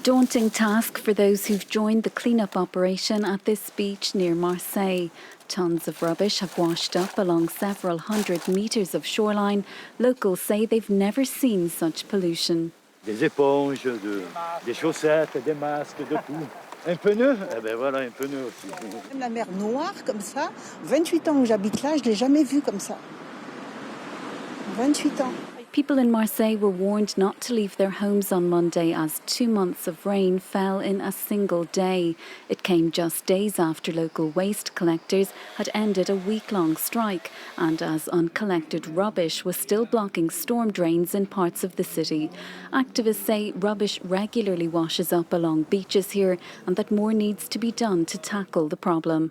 A daunting task for those who've joined the clean-up operation at this beach near Marseille. Tons of rubbish have washed up along several hundred metres of shoreline. Locals say they've never seen such pollution. Des éponges, des chaussettes, des masques, de tout. Un pneu? Eh ben voilà, un pneu aussi. La mer Noire, comme ça, 28 ans que j'habite là, je ne l'ai jamais vue comme ça. 28 ans. People in Marseille were warned not to leave their homes on Monday as 2 months of rain fell in a single day. It came just days after local waste collectors had ended a week-long strike and as uncollected rubbish was still blocking storm drains in parts of the city. Activists say rubbish regularly washes up along beaches here and that more needs to be done to tackle the problem.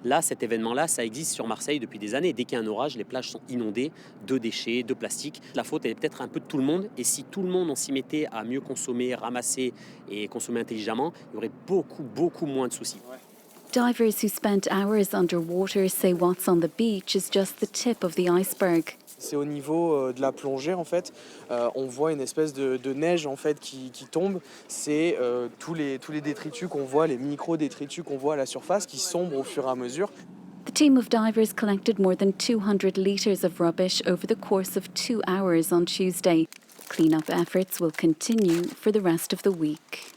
Là, cet événement-là, ça existe sur Marseille depuis des années. Dès qu'il y a un orage, les plages sont inondées de déchets, de plastique. La faute, elle est peut-être un peu de tout le monde. Et si tout le monde, on s'y mettait à mieux consommer, ramasser et consommer intelligemment, il y aurait beaucoup moins de soucis. Divers who spent hours underwater say what's on the beach is just the tip of the iceberg. C'est au niveau de la plongée en fait, on voit une espèce de neige en fait qui tombe. C'est tous les détritus qu'on voit, les micro-détritus qu'on voit à la surface qui sombrent au fur et à mesure. The team of divers collected more than 200 litres of rubbish over the course of 2 hours on Tuesday. Clean-up efforts will continue for the rest of the week.